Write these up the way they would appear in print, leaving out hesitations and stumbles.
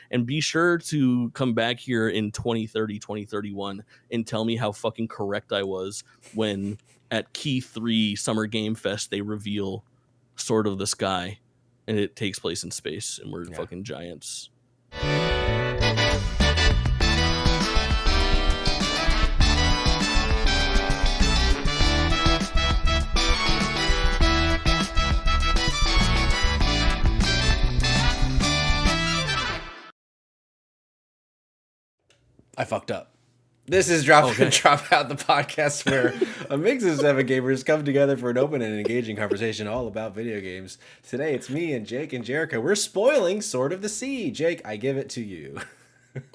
And be sure to come back here in 2030, 2031 and tell me how fucking correct I was when at Key 3 Summer Game Fest they reveal Sword of the Sky and it takes place in space and we're fucking giants. I fucked up. This is Drop In, Drop Out, the podcast where a mix of 7 gamers come together for an open and engaging conversation all about video games. Today it's me and Jake and Jericho. We're spoiling Sword of the Sea. Jake, I give it to you.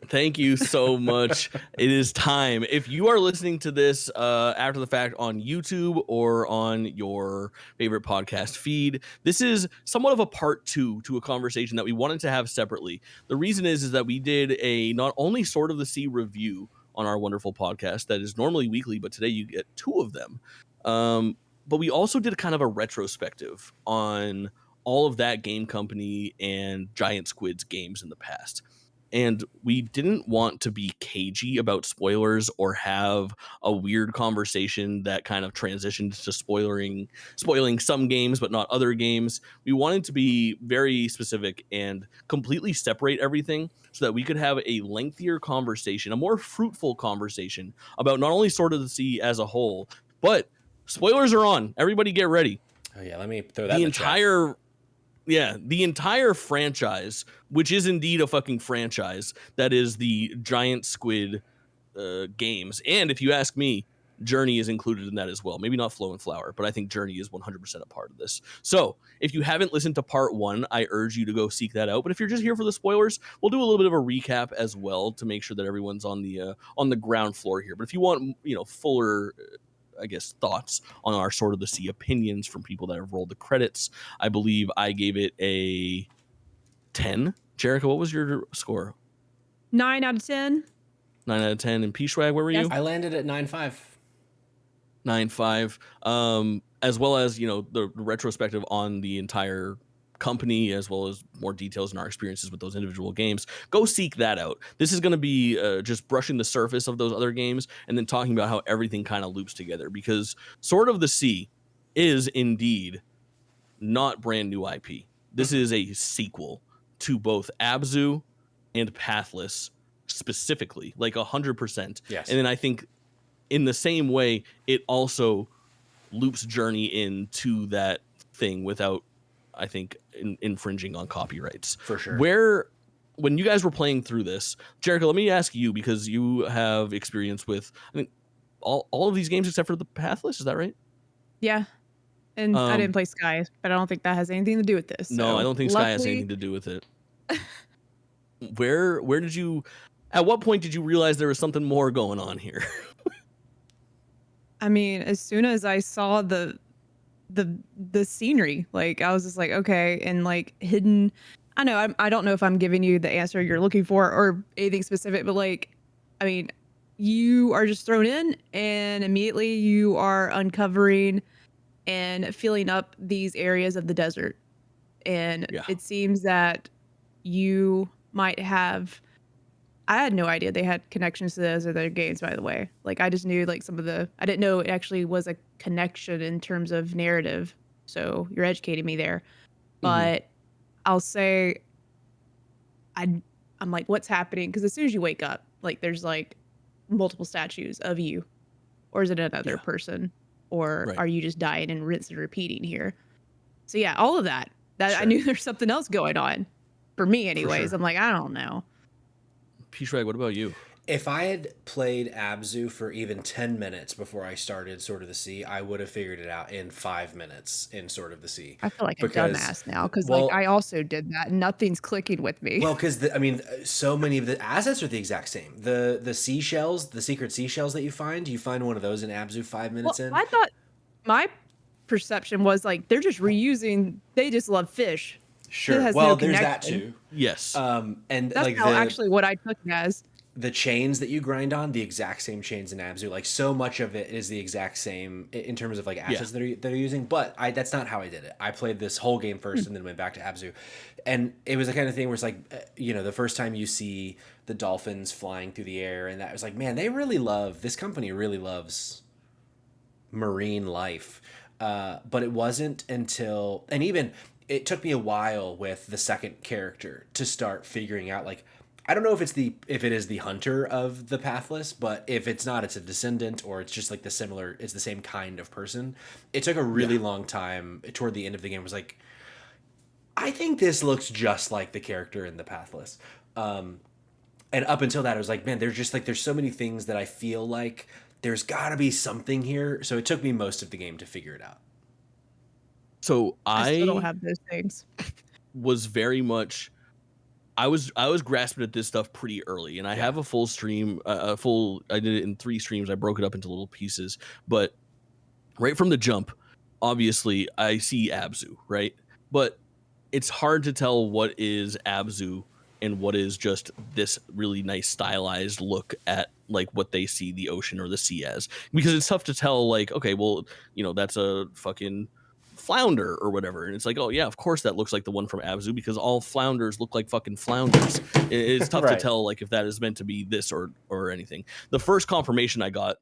Thank you so much. It is time. If you are listening to this after the fact on YouTube or on your favorite podcast feed, this is somewhat of a part 2 to a conversation that we wanted to have separately. The reason is that we did a not only Sword of the Sea review on our wonderful podcast that is normally weekly, but today you get 2 of them. But we also did kind of a retrospective on all of that game company and Giant Squid's games in the past. And we didn't want to be cagey about spoilers or have a weird conversation that kind of transitioned to spoiling some games, but not other games. We wanted to be very specific and completely separate everything so that we could have a lengthier conversation, a more fruitful conversation about not only Sword of the Sea as a whole, but spoilers are on. Everybody get ready. Oh yeah, let me throw that in the chat. Yeah, the entire franchise, which is indeed a fucking franchise, that is the Giant Squid games. And if you ask me, Journey is included in that as well. Maybe not Flow and Flower, but I think Journey is 100% a part of this. So if you haven't listened to part 1, I urge you to go seek that out. But if you're just here for the spoilers, we'll do a little bit of a recap as well to make sure that everyone's on the ground floor here. But if you want, fuller thoughts on our Sword of the Sea opinions from people that have rolled the credits, I believe I gave it a 10. Jericho, what was your score? 9 out of 10. 9 out of 10. And P-Schwag, where were you? I landed at 9.5. 9.5. As well as, the retrospective on the entire company, as well as more details in our experiences with those individual games. Go seek that out. This is going to be just brushing the surface of those other games and then talking about how everything kind of loops together, because Sword of the Sea is indeed not brand new IP. This is a sequel to both Abzu and Pathless specifically, like 100%. Yes. And then I think in the same way, it also loops Journey into that thing without, I think, infringing on copyrights. For sure. When you guys were playing through this, Jericho, let me ask you, because you have experience with, I think, all of these games except for the Pathless, is that right? Yeah. And I didn't play Sky, but I don't think that has anything to do with this. No, I don't think Sky has anything to do with it. Where did you, at what point did you realize there was something more going on here? I mean, as soon as I saw the scenery, like, I was just like, okay, and like hidden, I know I don't know if I'm giving you the answer you're looking for or anything specific, but like, I mean, you are just thrown in and immediately you are uncovering and filling up these areas of the desert. And it seems that you might have, I had no idea they had connections to those other games, by the way. Like, I just knew like I didn't know it actually was a connection in terms of narrative. So you're educating me there. But I'll say, I'm like, what's happening? Because as soon as you wake up, like, there's like multiple statues of you. Or is it another person? Or are you just dying and rinse and repeating here? So yeah, all of that. I knew there's something else going on. For me anyways. I'm like, I don't know. P-Shrag, what about you? If I had played Abzu for even 10 minutes before I started Sword of the Sea, I would have figured it out in 5 minutes in Sword of the Sea. I feel like a dumbass now because like I also did that and nothing's clicking with me. Well, because so many of the assets are the exact same. The seashells, the secret seashells that you find one of those in Abzu 5 minutes in. I thought my perception was like they're just reusing. They just love fish. Sure. Well, there's that too. Yes. And that's like actually what I took it as. the chains that you grind on, the exact same chains in Abzu. Like, so much of it is the exact same in terms of like assets that are using. But that's not how I did it. I played this whole game first and then went back to Abzu, and it was the kind of thing where it's like, the first time you see the dolphins flying through the air, and that was like, man, this company really loves marine life. But it wasn't until, and even it took me a while with the second character to start figuring out, like, I don't know if it is the hunter of the Pathless, but if it's not, it's a descendant, or it's just like it's the same kind of person. It took a really long time toward the end of the game. I was like, I think this looks just like the character in the Pathless. And up until that, I was like, man, there's so many things that I feel like there's gotta be something here. So it took me most of the game to figure it out. So I still don't have those things. Was very much, I was grasping at this stuff pretty early, and I have a full stream, I did it in 3 streams. I broke it up into little pieces, but right from the jump, obviously I see Abzu, right? But it's hard to tell what is Abzu and what is just this really nice stylized look at like what they see the ocean or the sea as, because it's tough to tell, like, okay, well, that's a fucking flounder or whatever, and it's like, oh yeah, of course that looks like the one from Abzu, because all flounders look like fucking flounders. It's tough to tell, like, if that is meant to be this or anything. The first confirmation I got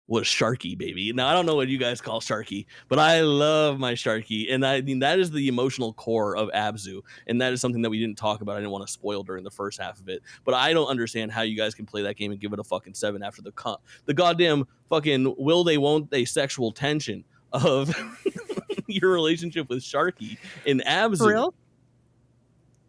was Sharky, baby. Now I don't know what you guys call Sharky, but I love my Sharky, and I mean that is the emotional core of Abzu, and that is something that we didn't talk about. I didn't want to spoil during the first half of it, but I don't understand how you guys can play that game and give it a fucking 7 after the goddamn fucking will they won't they sexual tension of your relationship with Sharky in Abzu. For real?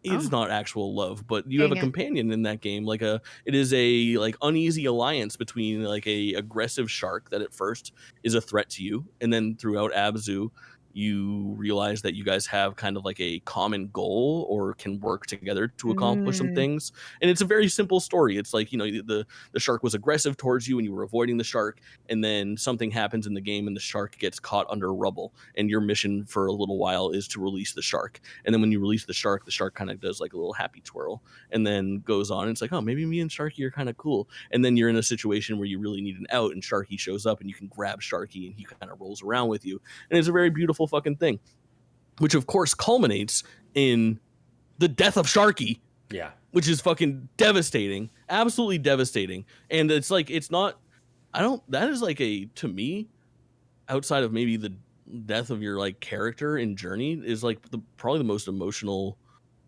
It's not actual love, but you have a companion in that game. Like it is a like uneasy alliance between like a aggressive shark that at first is a threat to you, and then throughout Abzu you realize that you guys have kind of like a common goal or can work together to accomplish some things. And it's a very simple story. It's like, the shark was aggressive towards you and you were avoiding the shark, and then something happens in the game and the shark gets caught under rubble, and your mission for a little while is to release the shark. And then when you release the shark kind of does like a little happy twirl and then goes on. And it's like, oh, maybe me and Sharky are kind of cool. And then you're in a situation where you really need an out, and Sharky shows up and you can grab Sharky and he kind of rolls around with you. And it's a very beautiful fucking thing, which of course culminates in the death of Sharky, which is fucking devastating, absolutely devastating. And it's like, that is like to me, outside of maybe the death of your like character in Journey, is like probably the most emotional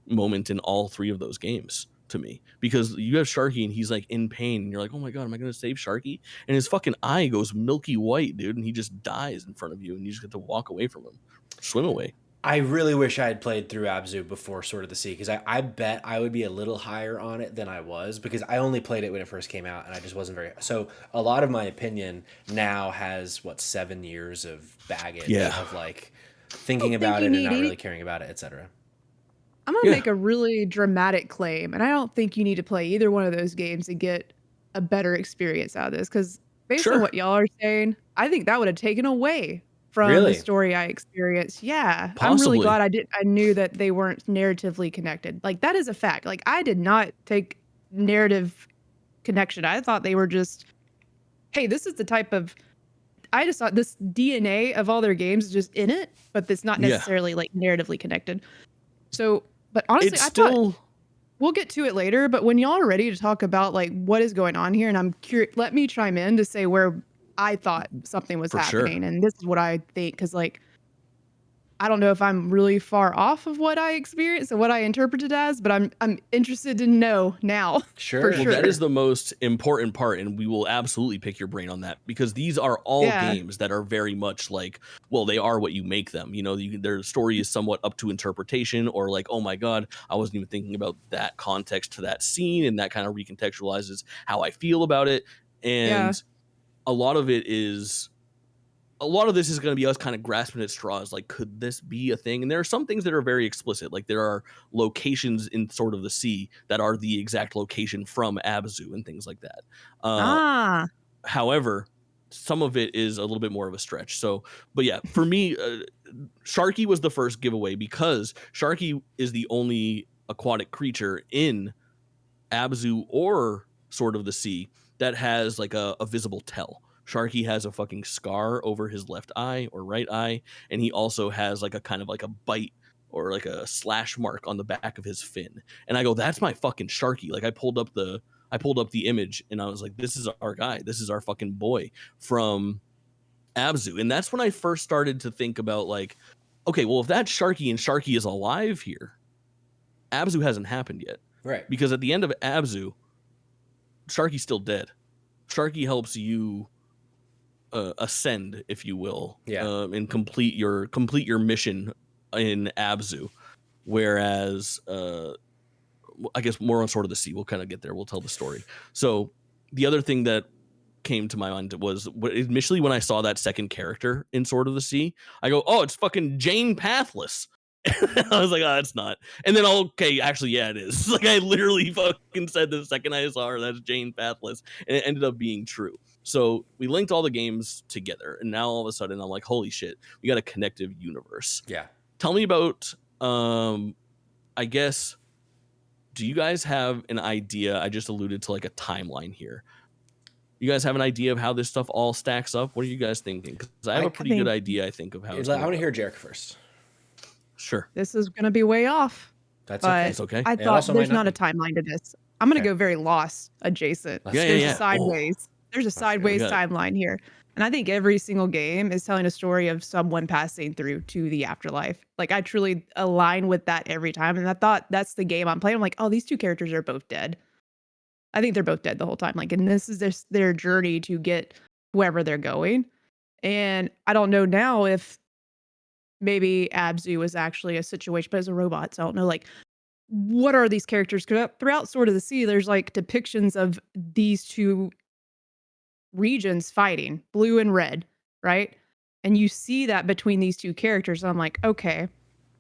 moment in all 3 of those games to me, because you have Sharky and he's like in pain and you're like, oh my god, am I gonna save Sharky? And his fucking eye goes milky white, dude, and he just dies in front of you, and you just get to walk away from him, swim away. I really wish I had played through Abzu before Sword of the Sea, because I bet I would be a little higher on it than I was, because I only played it when it first came out and I just wasn't very. So a lot of my opinion now has 7 years of baggage of like thinking about it and not really caring about it, etc. I'm gonna make a really dramatic claim, and I don't think you need to play either one of those games to get a better experience out of this, because based on what y'all are saying, I think that would have taken away from the story I experienced. Yeah. Possibly. I'm really glad I knew that they weren't narratively connected. Like, that is a fact. Like, I did not take narrative connection. I thought they were just, hey, this is the type of, I just thought this DNA of all their games is just in it, but it's not necessarily like narratively connected. So, but honestly, I thought we'll get to it later, but when y'all are ready to talk about like what is going on here, and I'm curious, let me chime in to say where I thought something was happening. And this is what I think, because like, I don't know if I'm really far off of what I experienced and what I interpreted as, but I'm interested to know now. Sure. Well, that is the most important part, and we will absolutely pick your brain on that, because these are all games that are very much like, well, they are what you make them. Their story is somewhat up to interpretation, or like, oh my god, I wasn't even thinking about that context to that scene, and that kind of recontextualizes how I feel about it. And a lot of this is going to be us kind of grasping at straws. Like, could this be a thing? And there are some things that are very explicit. Like, there are locations in Sword of the Sea that are the exact location from Abzu and things like that. However, some of it is a little bit more of a stretch. So, but yeah, for me, Sharky was the first giveaway, because Sharky is the only aquatic creature in Abzu or Sword of the Sea that has like a visible tell. Sharky has a fucking scar over his left eye or right eye, and he also has like a kind of like a bite or like a slash mark on the back of his fin. And I go, that's my fucking Sharky. Like I pulled up the image and I was like, this is our guy. This is our fucking boy from Abzu. And that's when I first started to think about like, okay, well, if that's Sharky and Sharky is alive here, Abzu hasn't happened yet. Right. Because at the end of Abzu, Sharky's still dead. Sharky helps you ascend, if you will, and complete your mission in Abzu. Whereas, I guess more on Sword of the Sea. We'll kind of get there. We'll tell the story. So the other thing that came to my mind was initially when I saw that second character in Sword of the Sea, I go, oh, it's fucking Jane Pathless. I was like, oh, it's not. And then, okay, actually, yeah, it is. Like, I literally fucking said the second I saw her, that's Jane Pathless. And it ended up being true. So we linked all the games together. And now all of a sudden, I'm like, holy shit, we got a connective universe. Yeah. Tell me about, I guess, do you guys have an idea? I just alluded to like a timeline here. You guys have an idea of how this stuff all stacks up? What are you guys thinking? Because I have a pretty good idea, I think, of how it's I want to hear Jarek first. Sure. This is going to be way off. That's okay. It's okay. I thought there's not a timeline to this. I'm going to go very Lost adjacent. There's a sideways. There's a sideways timeline here. And I think every single game is telling a story of someone passing through to the afterlife. Like, I truly align with that every time. And I thought that's the game I'm playing. I'm like, oh, these two characters are both dead. I think they're both dead the whole time. Like, and this is their journey to get wherever they're going. And I don't know now if maybe Abzu was actually a situation, but as a robot. So I don't know, like, what are these characters? Because throughout Sword of the Sea, there's like depictions of these two regions fighting, blue and red, right? And you see that between these two characters. I'm like, okay,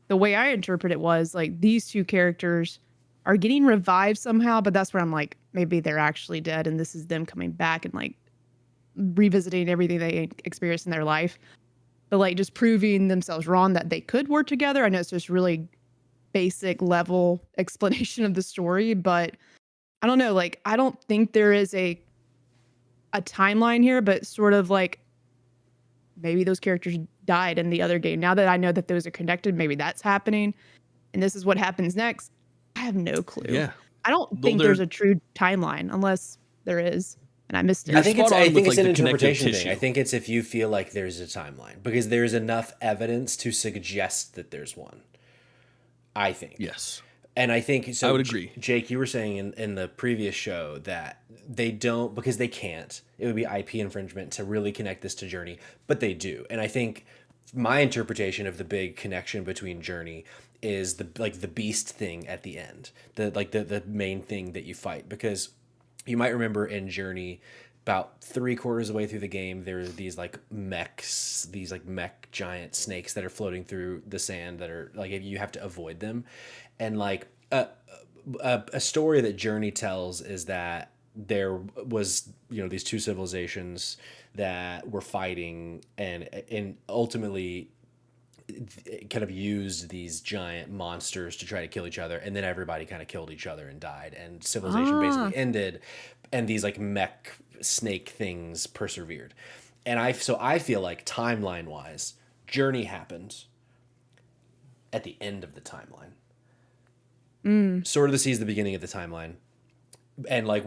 the way I interpret it was like these two characters are getting revived somehow, but that's where I'm like, maybe they're actually dead and this is them coming back and like revisiting everything they experienced in their life. But like just proving themselves wrong that they could work together. I know it's just really basic level explanation of the story, but I don't know. Like, I don't think there is a timeline here, but sort of like maybe those characters died in the other game. Now that I know that those are connected, maybe that's happening. And this is what happens next. I have no clue. Yeah. I don't think there's a true timeline unless there is. And I missed it. I think it's an interpretation thing. I think it's if you feel like there's a timeline because there's enough evidence to suggest that there's one. I think. Yes. And I think so. I would agree. Jake, you were saying in the previous show that they don't because they can't. It would be IP infringement to really connect this to Journey, but they do. And I think my interpretation of the big connection between Journey is the beast thing at the end, the main thing that you fight, because you might remember in Journey, about 3/4 of the way through the game, there are these like mechs, these like mech giant snakes that are floating through the sand that are like you have to avoid them, and like a story that Journey tells is that there was these two civilizations that were fighting and ultimately kind of used these giant monsters to try to kill each other, and then everybody kind of killed each other and died, and civilization basically ended, and these like mech snake things persevered. And I feel like timeline wise, Journey happened at the end of the timeline. Sword of the Sea is the beginning of the timeline, and like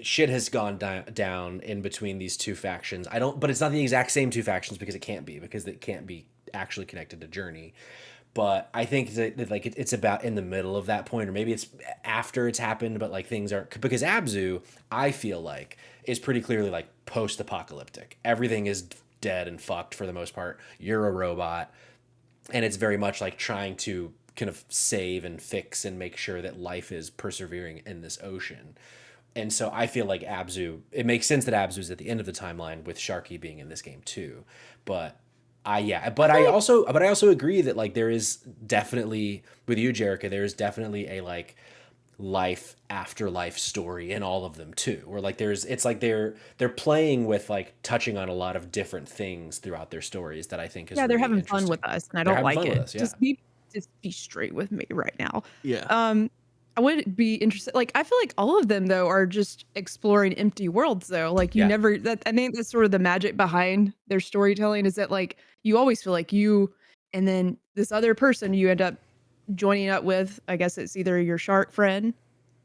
shit has gone down in between these two factions. But it's not the exact same two factions because it can't be actually connected to Journey. But I think that like it's about in the middle of that point, or maybe it's after it's happened, but like things aren't, because Abzu, I feel like, is pretty clearly like post-apocalyptic. Everything is dead and fucked for the most part. You're a robot, and it's very much like trying to kind of save and fix and make sure that life is persevering in this ocean. And so I feel like Abzu, it makes sense that Abzu is at the end of the timeline with Sharky being in this game too. But I also agree that like there is definitely, with you, Jerica, there is definitely a like life after life story in all of them too. Where like it's like they're playing with like touching on a lot of different things throughout their stories that I think is they're really having fun with us, and I don't like it. Us, yeah. Just be straight with me right now. Yeah. I would be interested. Like, I feel like all of them though are just exploring empty worlds though. Like you never that I think that's sort of the magic behind their storytelling is that like you always feel like you and then this other person you end up joining up with, I guess it's either your shark friend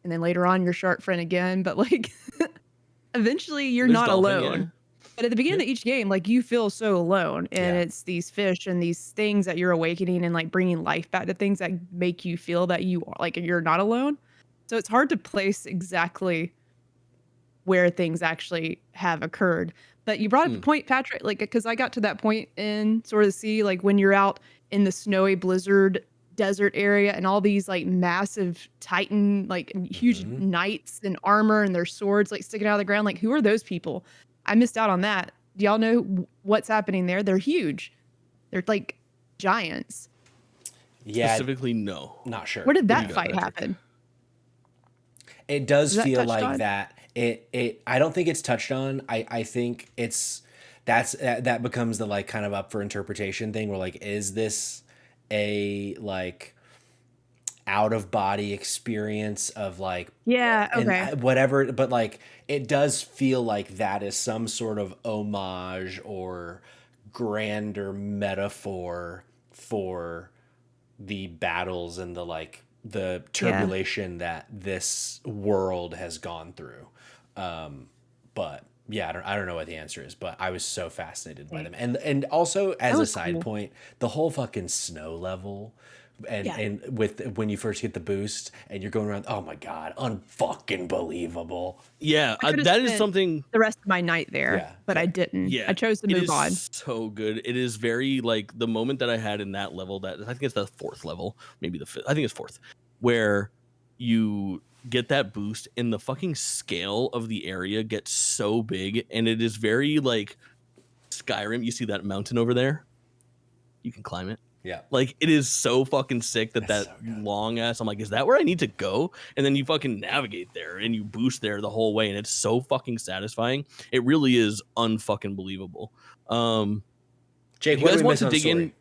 and then later on your shark friend again, but like eventually you're There's not dolphin, alone. yeah. But at the beginning of each game, like you feel so alone, and Yeah. it's these fish and these things that you're awakening and like bringing life back to things that make you feel that you are like you're not alone. So it's hard to place exactly where things actually have occurred. But you brought up a point, Patrick, like because I got to that point in sort of the sea, like when you're out in the snowy blizzard desert area and all these like massive titan, like huge knights in armor and their swords like sticking out of the ground. Like, who are those people? I missed out on that. Do y'all know what's happening there? They're huge. They're like giants. Yeah, Specifically, no. not sure. Where did What do that you got, fight Patrick? happen? It does Is that feel touched like on? that. It I don't think it's touched on. I think that becomes the like kind of up for interpretation thing where like is this a like out of body experience of like Yeah, okay. and whatever, but like it does feel like that is some sort of homage or grander metaphor for the battles and the like the Yeah. turbulation that this world has gone through. But yeah, I don't know what the answer is, but I was so fascinated by them. And also as a was side cool. point, the whole fucking snow level and with when you first get the boost and you're going around, oh my god, unfucking believable. Yeah, I could have that is spent something. the rest of my night there, Yeah, but I yeah. didn't. Yeah, I chose to it move is on. so good. It is very like the moment that I had in that level. That I think it's the 4th level, maybe the 5th. I think it's 4th, where you get that boost and the fucking scale of the area gets so big, and it is very like Skyrim. You see that mountain over there? You can climb it. Yeah. Like it is so fucking sick that That's so good. long ass. I'm like, is that where I need to go? And then you fucking navigate there and you boost there the whole way, and it's so fucking satisfying. It really is unfucking believable. Jake, you what guys did we want miss to on the dig story? in?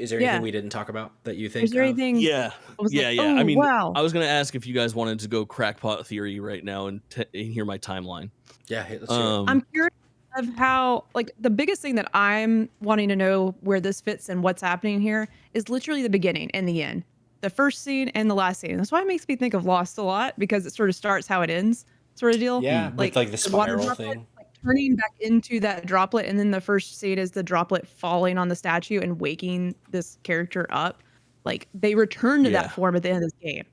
Is there Yeah. anything we didn't talk about that you Is think there of? anything? Yeah, I was yeah. like, I oh, mean, wow. I was gonna ask if you guys wanted to go crackpot theory right now and hear my timeline. Yeah, let's hear it. I'm curious of how, like, the biggest thing that I'm wanting to know where this fits and what's happening here is literally the beginning and the end. The first scene and the last scene. That's why it makes me think of Lost a lot because it sort of starts how it ends, sort of deal. Yeah, with like the water spiral droplet, thing. like turning back into that droplet, and then the first scene is the droplet falling on the statue and waking this character up. Like they return to Yeah. that form at the end of this game.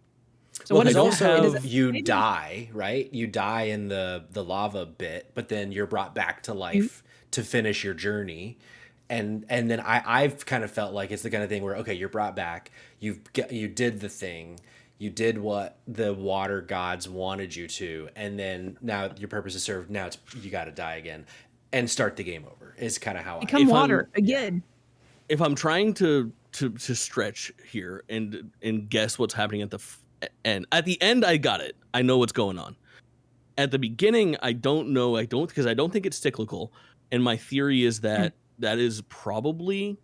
So Well, what is because that? also Is it- you maybe- die, right? You die in the lava bit, but then you're brought back to life to finish your journey. And then I've kind of felt like it's the kind of thing where okay, you're brought back, you did the thing, you did what the water gods wanted you to, and then now your purpose is served. Now it's you got to die again and start the game over. Is kind of how become If water I'm- again. If I'm trying to stretch here and guess what's happening at the end, at the end I got it. I know what's going on. At the beginning, I don't know. Because I don't think it's cyclical. And my theory is that that is probably,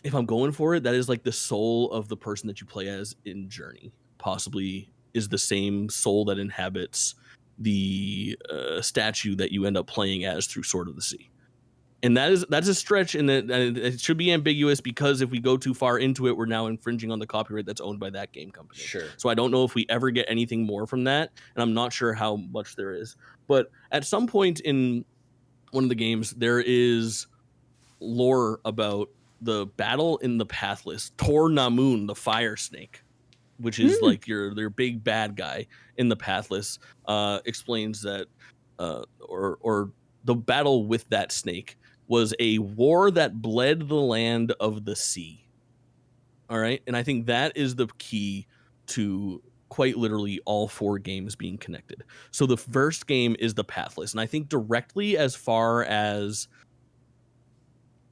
if I'm going for it, that is like the soul of the person that you play as in Journey. Possibly is the same soul that inhabits the statue that you end up playing as through Sword of the Sea. And that's a stretch, and it should be ambiguous because if we go too far into it, we're now infringing on the copyright that's owned by that game company. Sure. So I don't know if we ever get anything more from that, and I'm not sure how much there is. But at some point in one of the games, there is lore about the battle in the Pathless, Tor Namun, the fire snake, which is like your big bad guy in the Pathless, explains that or the battle with that snake was a war that bled the land of the sea. All right. And I think that is the key to quite literally all 4 games being connected. So the first game is the Pathless. And I think directly as far as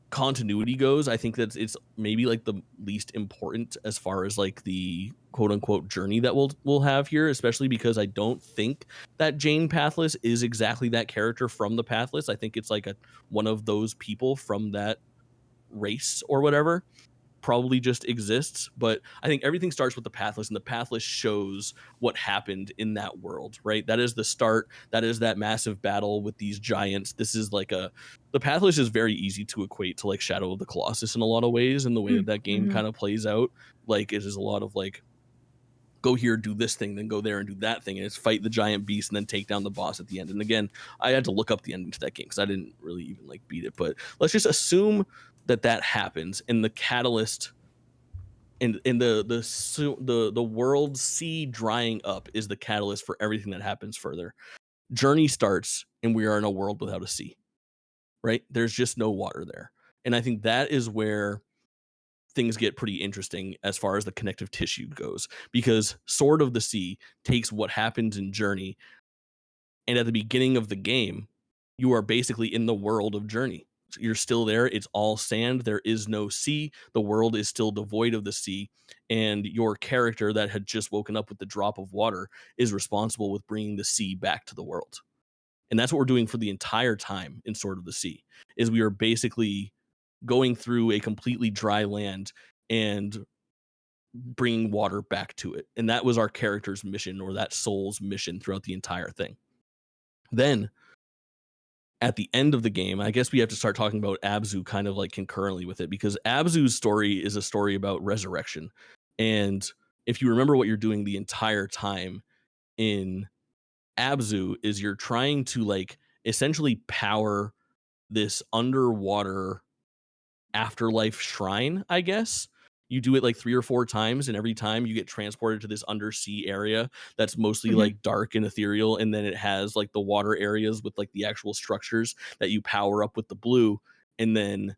continuity goes, I think that it's maybe like the least important as far as like the quote unquote journey that we'll have here, especially because I don't think that Jane Pathless is exactly that character from the Pathless. I think it's like one of those people from that race or whatever. probably just exists, but I think everything starts with the Pathless, and the Pathless shows what happened in that world, right? That is the start. That is that massive battle with these giants. This is like the Pathless is very easy to equate to like Shadow of the Colossus in a lot of ways, and the way that that game Mm-hmm. kind of plays out. Like, it is a lot of like, go here, do this thing, then go there and do that thing, and it's fight the giant beast and then take down the boss at the end. And again, I had to look up the ending to that game because I didn't really even like beat it, but let's just assume that that happens, and the catalyst and the world sea drying up is the catalyst for everything that happens further. Journey starts, and we are in a world without a sea, right? There's just no water there. And I think that is where things get pretty interesting as far as the connective tissue goes, because Sword of the Sea takes what happens in Journey, and at the beginning of the game, you are basically in the world of Journey. You're still there. It's all sand. There is no sea. The world is still devoid of the sea. And your character that had just woken up with the drop of water is responsible with bringing the sea back to the world. And that's what we're doing for the entire time in Sword of the Sea, is we are basically going through a completely dry land and bringing water back to it. And that was our character's mission, or that soul's mission throughout the entire thing. Then at the end of the game, I guess we have to start talking about Abzu kind of like concurrently with it, because Abzu's story is a story about resurrection. And if you remember what you're doing the entire time in Abzu, is you're trying to like essentially power this underwater afterlife shrine, I guess. You do it like 3 or 4 times, and every time you get transported to this undersea area that's mostly like dark and ethereal, and then it has like the water areas with like the actual structures that you power up with the blue. And then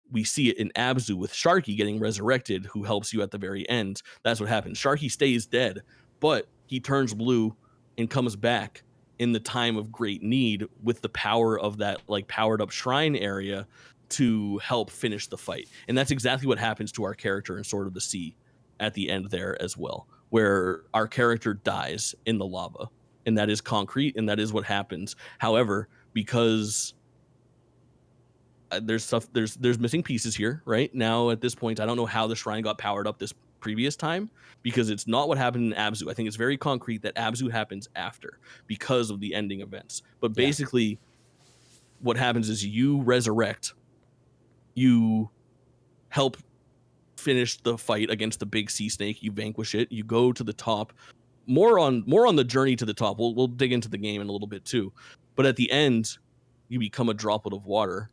we see it in Abzu with Sharky getting resurrected, who helps you at the very end. That's what happens. Sharky stays dead, but he turns blue and comes back in the time of great need with the power of that like powered up shrine area to help finish the fight. And that's exactly what happens to our character in Sword of the Sea at the end there as well, where our character dies in the lava, and that is concrete, and that is what happens. However, because there's missing pieces here right now at this point, I don't know how the shrine got powered up this previous time, because it's not what happened in Abzu. I think it's very concrete that Abzu happens after because of the ending events. But basically what happens is you resurrect, you help finish the fight against the big sea snake, you vanquish it, you go to the top. More on the journey to the top. We'll dig into the game in a little bit too. But at the end, you become a droplet of water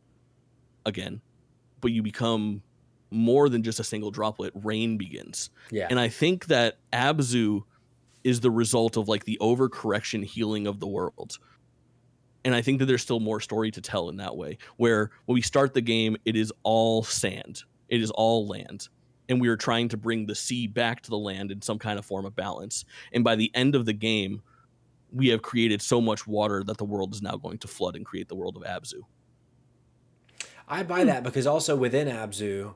again, but you become more than just a single droplet. Rain begins. Yeah. And I think that Abzu is the result of like the overcorrection healing of the world. And I think that there's still more story to tell in that way, where when we start the game, it is all sand. It is all land. And we are trying to bring the sea back to the land in some kind of form of balance. And by the end of the game, we have created so much water that the world is now going to flood and create the world of Abzu. I buy that, because also within Abzu,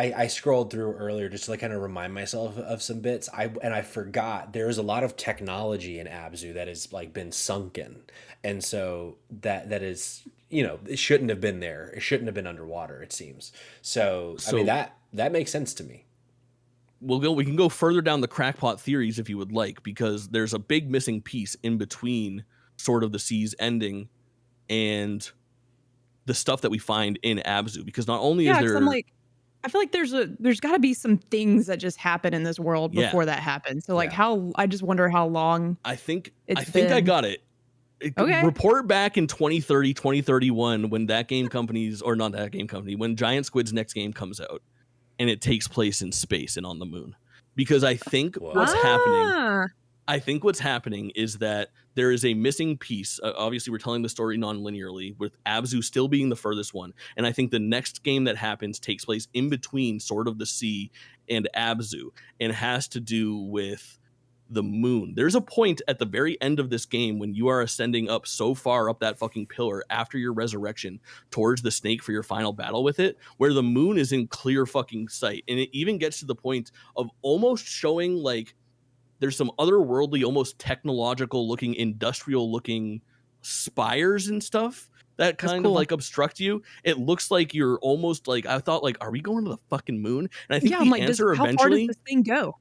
I scrolled through earlier just to like kind of remind myself of some bits. I forgot there's a lot of technology in Abzu that has like been sunken, and so that is, you know, it shouldn't have been there. It shouldn't have been underwater, it seems. So I mean that makes sense to me. We can go further down the crackpot theories if you would like, because there's a big missing piece in between Sword of the Sea's ending and the stuff that we find in Abzu, because not only is there, I'm like, I feel like there's got to be some things that just happen in this world before that happens. So like I just wonder how long I think been. I got it. Okay. Report back in 2030, 2031 when that game company's, or not that game company, when Giant Squid's next game comes out and it takes place in space and on the moon. Because I think what's happening is that there is a missing piece. Obviously, we're telling the story non-linearly, with Abzu still being the furthest one. And I think the next game that happens takes place in between Sword of the Sea and Abzu, and has to do with the moon. There's a point at the very end of this game when you are ascending up so far up that fucking pillar after your resurrection towards the snake for your final battle with it, where the moon is in clear fucking sight. And it even gets to the point of almost showing like there's some otherworldly, almost technological looking, industrial looking spires and stuff that That's kind of cool. like obstruct you. It looks like you're almost like, I thought like, are we going to the fucking moon? And I think Yeah, I'm the like, answer how far does eventually, this thing go?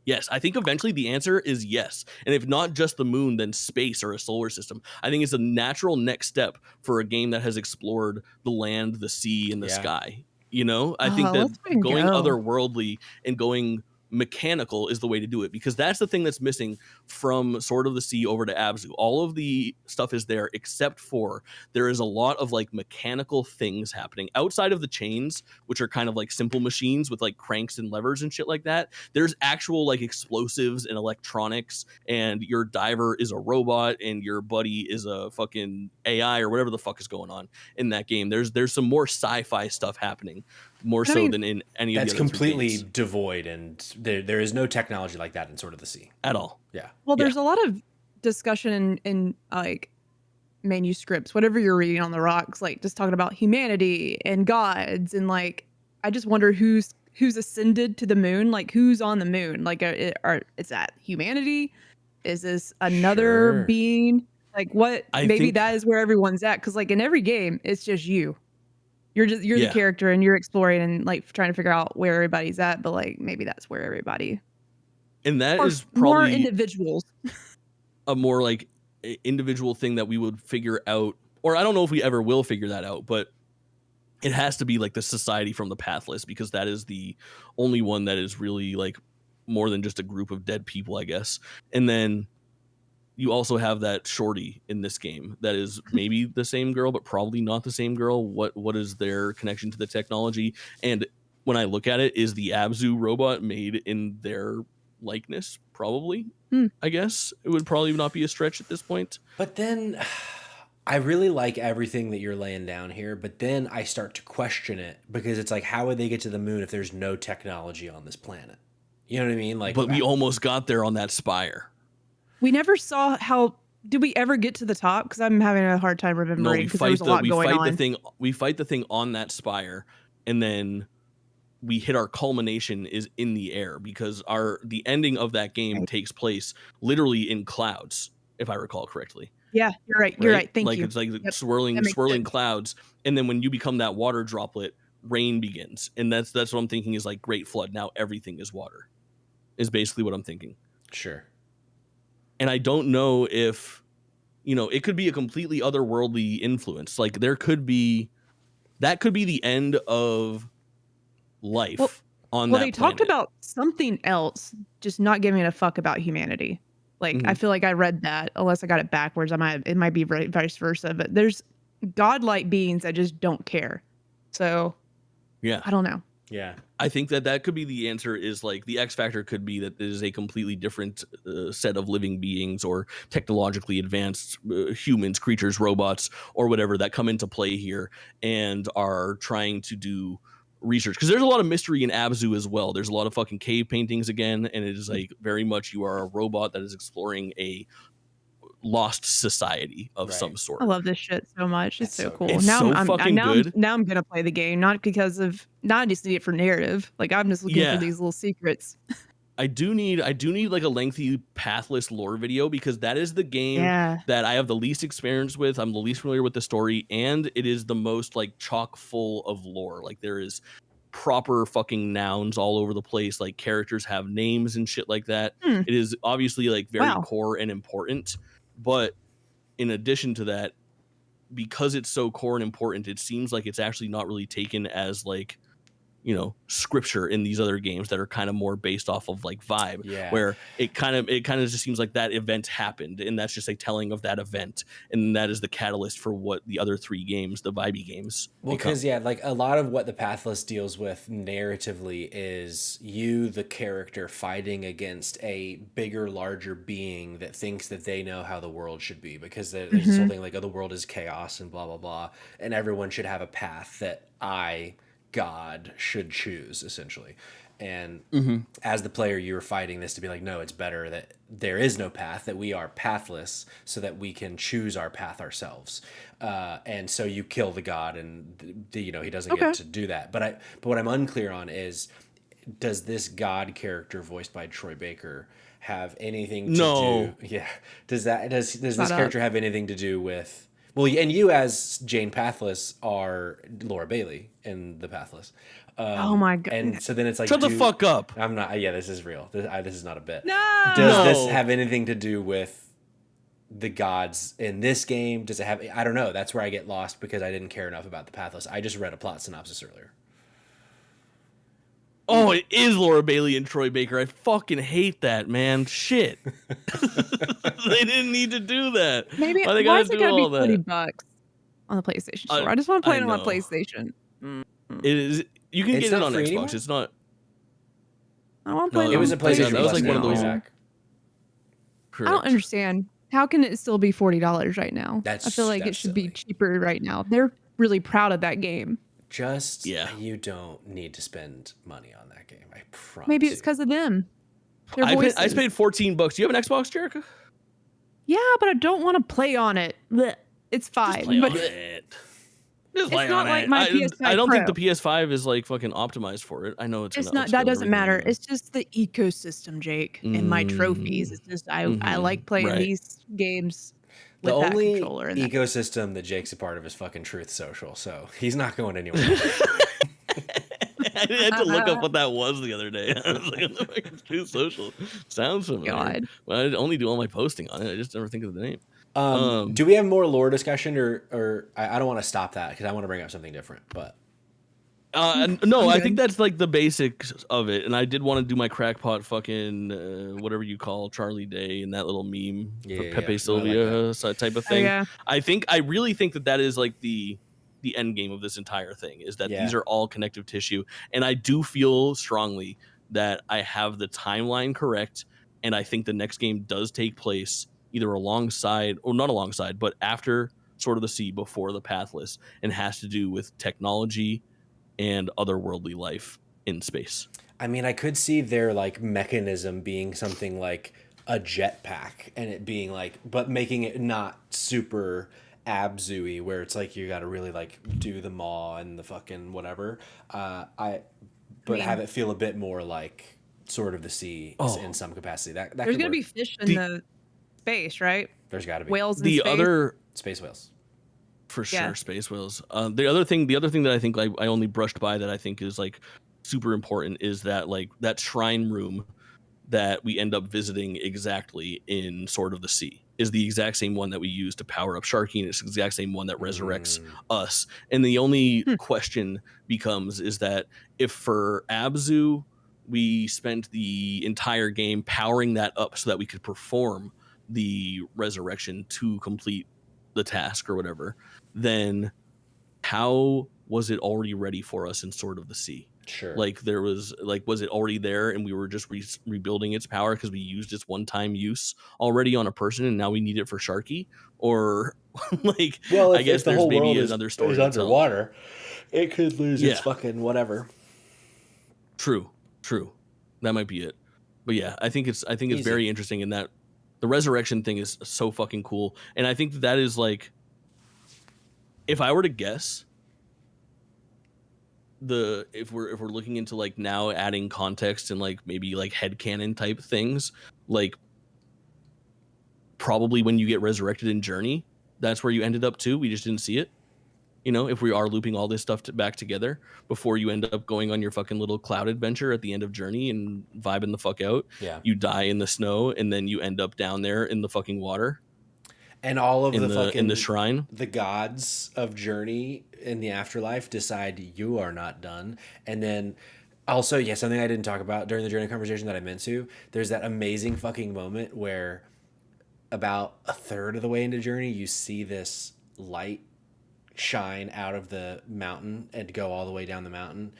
yes, I think eventually the answer is yes. And if not just the moon, then space or a solar system. I think it's a natural next step for a game that has explored the land, the sea, and the Yeah. sky. You know, I think Oh, that let's fucking going go. otherworldly and going mechanical is the way to do it, because that's the thing that's missing from Sword of the Sea over to Abzu. All of the stuff is there except for there is a lot of like mechanical things happening outside of the chains, which are kind of like simple machines with like cranks and levers and shit like that. There's actual like explosives and electronics, and your diver is a robot and your buddy is a fucking AI or whatever the fuck is going on in that game. There's some more sci-fi stuff happening, more And I so mean, than in any of That's the other three completely games devoid, and there is no technology like that in Sword of the Sea. at all. Yeah. well, Yeah. there's a lot of discussion in like manuscripts, whatever you're reading on the rocks, like just talking about humanity and gods, and like I just wonder who's ascended to the moon, like who's on the moon, like is that humanity? Is this another Sure. being? Like what? I Maybe think that is where everyone's at, because like in every game, it's just you. You're the Yeah. character and you're exploring and like trying to figure out where everybody's at, but like maybe that's where everybody and that or is more probably individuals. a more like individual thing that we would figure out, or I don't know if we ever will figure that out, but it has to be like the society from the Pathless, because that is the only one that is really like more than just a group of dead people, I guess. And then you also have that shorty in this game that is maybe the same girl, but probably not the same girl. What is their connection to the technology? And when I look at it, is the Abzu robot made in their likeness? Probably. I guess it would probably not be a stretch at this point. But then I really like everything that you're laying down here, but then I start to question it, because it's like, how would they get to the moon if there's no technology on this planet? You know what I mean? Like, But we almost got there on that spire. We never saw how. Did we ever get to the top? Because I'm having a hard time No, remembering, we because there was fight a lot going on. the thing. We fight the thing on that spire, and then we hit our culmination is in the air, because the ending of that game Right. takes place literally in clouds, if I recall correctly. Yeah, you're right. You're right. Thank Like you. it's like Yep, swirling that makes sense. clouds, and then when you become that water droplet, rain begins, and that's what I'm thinking is like Great Flood. Now everything is water, is basically what I'm thinking. sure. And I don't know if, it could be a completely otherworldly influence. Like that could be the end of life on Well, that they talked planet. about something else, just not giving a fuck about humanity. Like I feel like I read that, unless I got it backwards. It might be vice versa. But there's godlike beings that just don't care. So Yeah. I don't know. Yeah. I think that could be the answer, is like the X factor could be that it is a completely different set of living beings or technologically advanced humans, creatures, robots, or whatever that come into play here and are trying to do research. Because there's a lot of mystery in Abzu as well. There's a lot of fucking cave paintings again, and it is like very much you are a robot that is exploring a lost society of some sort. I love this shit so much. It's That's so so cool. good. It's Now so I'm fucking good. now I'm gonna play the game, not because of not I just need it for narrative. Like I'm just looking for these little secrets. I do need like a lengthy Pathless lore video, because that is the game Yeah. that I have the least experience with. I'm the least familiar with the story, and it is the most like chock full of lore. Like there is proper fucking nouns all over the place. Like characters have names and shit like that. It is obviously like very Wow. core and important, but in addition to that, because it's so core and important, it seems like it's actually not really taken as like, scripture in these other games that are kind of more based off of like vibe, where it kind of just seems like that event happened, and that's just a telling of that event, and that is the catalyst for what the other three games, the vibey games, Well, because like a lot of what the Pathless deals with narratively is you, the character, fighting against a bigger, larger being that thinks that they know how the world should be, because there's this whole thing like, oh, the world is chaos and blah blah blah, and everyone should have a path that God should choose, essentially. And as the player, you were fighting this to be like, no, it's better that there is no path, that we are pathless, so that we can choose our path ourselves. And so you kill the god, and he doesn't get to do that. But what I'm unclear on is, does this god character voiced by Troy Baker have anything to do? Yeah. Does this character have anything to do with Well, and you as Jane Pathless are Laura Bailey in the Pathless. Oh my god! And so then it's like, Shut the fuck up. I'm not. Yeah, this is real. This is not a bit. No. Does this have anything to do with the gods in this game? Does it have? I don't know. That's where I get lost because I didn't care enough about the Pathless. I just read a plot synopsis earlier. Oh, it is Laura Bailey and Troy Baker. I fucking hate that, man. Shit. They didn't need to do that. Maybe Why they why gotta is it do gonna be all that? $40 on the PlayStation Store? I just want to play it on my know. PlayStation. It is. You can It's get it not on free Xbox. anymore? It's not. I want to play No, it. It was a PlayStation that was Plus like one of those. now, back. I don't understand. How can it still be $40 right now? I feel like it That's should be silly. cheaper right now. They're really proud of that game. You don't need to spend money on that game. I promise. Maybe it's because of them. Their I voices. paid $14. Do you have an Xbox, Jericho? Yeah, but I don't want to play on it. Blech. It's fine, Play but on it. Just play it's not on like it. my PS5 I don't Pro. think the PS5 is like fucking optimized for it. I know it's It's gonna not. upscale That doesn't everything. matter. It's just the ecosystem, Jake, and my trophies. It's just I like playing right. these games The with that only controller. And that. ecosystem that Jake's a part of is fucking Truth Social, so he's not going anywhere. I had to look up what that was the other day. I was like, what the fuck is Truth Social? Sounds familiar. God. Well, I only do all my posting on it. I just never think of the name. Do we have more lore discussion, or I don't want to stop that because I want to bring up something different. But no, I think that's like the basics of it. And I did want to do my crackpot fucking whatever you call Charlie Day and that little meme for Pepe Sylvia type of thing. yeah. I really think that is like the end game of this entire thing is that these are all connective tissue. And I do feel strongly that I have the timeline correct. And I think the next game does take place either alongside or not alongside, but after Sword of the Sea, before the Pathless, and has to do with technology and otherworldly life in space. I mean, I could see their like mechanism being something like a jetpack, and it being like, but making it not super Abzu-y, where it's like you got to really like do the maw and the fucking whatever. Have it feel a bit more like Sword of the Sea in some capacity. That There's gonna be fish in the space, right? There's got to be whales. The other space whales. For sure, space whales. The other thing that I think I only brushed by that I think is like super important is that like that shrine room that we end up visiting exactly in Sword of the Sea is the exact same one that we use to power up Sharky, and it's the exact same one that resurrects us. And the only question becomes is that if for Abzu we spent the entire game powering that up so that we could perform the resurrection to complete the task or whatever, then how was it already ready for us in Sword of the Sea? Sure. Like there was like, was it already there and we were just rebuilding its power because we used its one-time use already on a person and now we need it for Sharky? Or like, well, I guess the there's whole maybe world another story is underwater. It could lose its fucking whatever. True. That might be it. But yeah, I think it's very interesting in that the resurrection thing is so fucking cool. And I think that is like, if I were to guess, if we're looking into like now adding context and like maybe like headcanon type things, like probably when you get resurrected in Journey, that's where you ended up too. We just didn't see it. You know, if we are looping all this stuff back together before you end up going on your fucking little cloud adventure at the end of Journey and vibing the fuck out. Yeah. You die in the snow and then you end up down there in the fucking water. And all of in the shrine, the gods of Journey in the afterlife decide you are not done. And then also, something I didn't talk about during the Journey conversation that I meant to, there's that amazing fucking moment where about a third of the way into Journey, you see this light shine out of the mountain and go all the way down the mountain,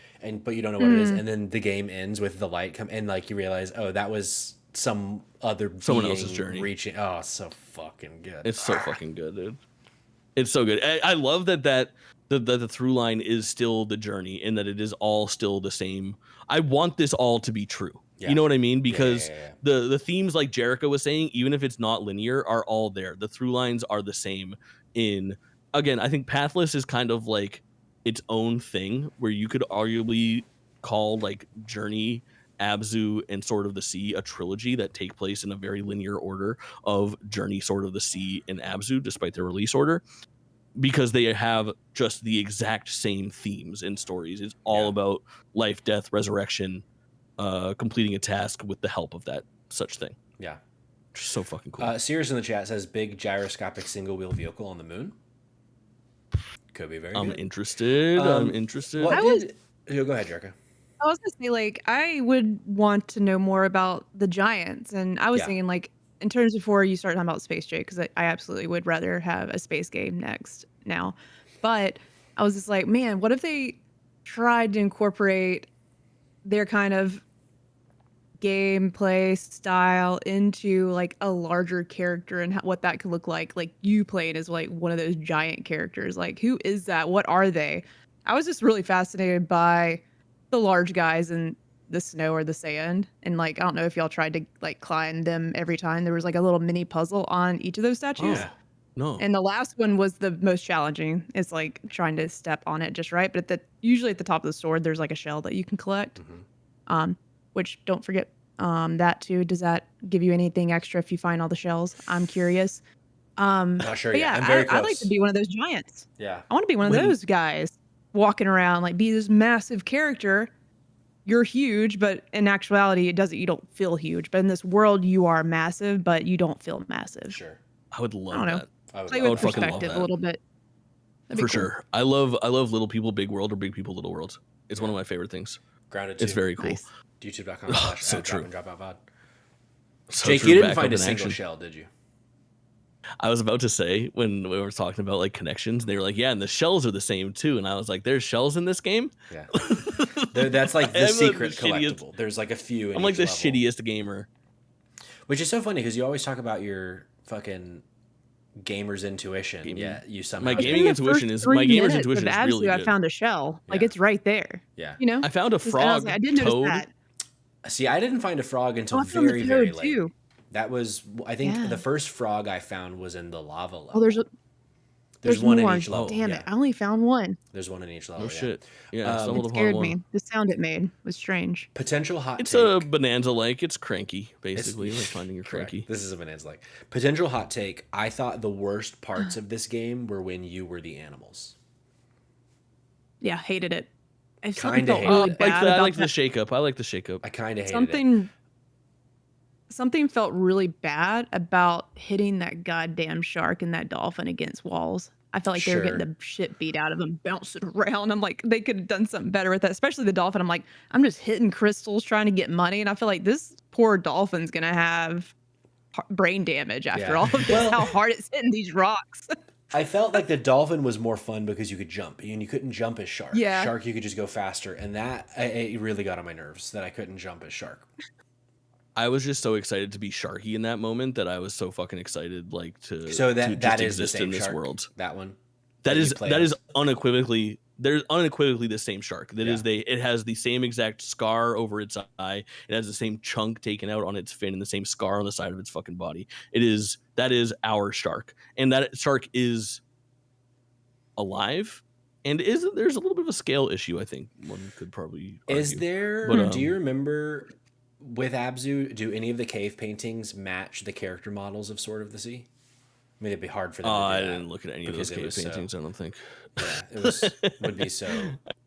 but you don't know what it is. And then the game ends with the light come and like you realize, oh, that was someone else's journey reaching. Oh, it's so fucking good. It's so fucking good, dude. It's so good. I love that the through line is still the journey and that it is all still the same. I want this all to be true. You know what I mean? Because the themes, like Jericho was saying, even if it's not linear, are all there. The through lines are the same. Again, I think Pathless is kind of like its own thing where you could arguably call like Journey, Abzu, and Sword of the Sea a trilogy that take place in a very linear order of Journey, Sword of the Sea, and Abzu, despite their release order. because they have just the exact same themes and stories. It's all about life, death, resurrection, completing a task with the help of that such thing. Yeah. So fucking cool. Sears in the chat says big gyroscopic single wheel vehicle on the moon. Could be very good. I'm interested. I'm interested. Go ahead, Jericho. I was gonna say, like, I would want to know more about the giants, and I was thinking, like, in terms before you start talking about Space Jay, because I absolutely would rather have a space game next now. But I was just like, man, what if they tried to incorporate their kind of gameplay style into like a larger character and what that could look like you played as like one of those giant characters. Like, who is that? What are they? I was just really fascinated by the large guys in the snow or the sand, and like I don't know if y'all tried to like climb them every time. There was like a little mini puzzle on each of those statues. No. And the last one was the most challenging. It's like trying to step on it just right, but usually at the top of the sword there's like a shell that you can collect. Which don't forget that too. Does that give you anything extra if you find all the shells? I'm curious. Not sure yet. Yeah, I'm very close. I'd like to be one of those giants. Yeah. I want to be one of those guys walking around, like be this massive character. You're huge, but in actuality, you don't feel huge. But in this world, you are massive, but you don't feel massive. Sure. I would love that. I would fucking love that. A little bit. For sure. I love Little People Big World or Big People Little Worlds. It's one of my favorite things. Grounded. It's very cool. Nice. YouTube.com/drop so true. and drop out pod. So Jake, true. you didn't find a single shell, did you? I was about to say when we were talking about like connections, they were like, yeah, and the shells are the same too. And I was like, there's shells in this game? Yeah. That's like the secret collectible. There's like a few in I'm like the level. shittiest gamer. Which is so funny because you always talk about your fucking gamer's intuition. Yeah, you somehow. My gamer's intuition is really good. I found a shell. Like it's right there. Yeah. You know? I found a frog. I didn't toad. notice that. See, I didn't find a frog until very, very late. Too. That was, I think, the first frog I found was in the lava level. Oh, there's one more. in each level. Damn it! I only found one. There's one in each level. Oh shit! Yeah, it scared me. The sound it made was strange. Potential hot. It's take. a bonanza-like. It's cranky, basically. Like finding your cranky. This is a bonanza-like. Potential hot take. I thought the worst parts of this game were when you were the animals. Yeah, hated it. Kind of really bad. I like the shakeup. I like the shakeup. I kind of hated it. Something felt really bad about hitting that goddamn shark and that dolphin against walls. I felt like they were getting the shit beat out of them, bouncing around. I'm like, they could have done something better with that, especially the dolphin. I'm like, I'm just hitting crystals trying to get money. And I feel like this poor dolphin's going to have brain damage after all of this, how hard it's hitting these rocks. I felt like the dolphin was more fun because you could jump, and you couldn't jump as shark. Yeah. Shark, you could just go faster. And that, it really got on my nerves that I couldn't jump as shark. I was just so excited to be Sharky in that moment that I was so fucking excited, like to that is is the same in this shark, world. That one. That is unequivocally the same shark. It has the same exact scar over its eye. It has the same chunk taken out on its fin and the same scar on the side of its fucking body. That is our shark, and that shark is alive. And there's a little bit of a scale issue. I think one could probably argue. Is there? But, do you remember? With Abzu, do any of the cave paintings match the character models of Sword of the Sea? I mean, it'd be hard for them to do I that didn't look at any of those cave paintings, I don't think. Yeah, would be so...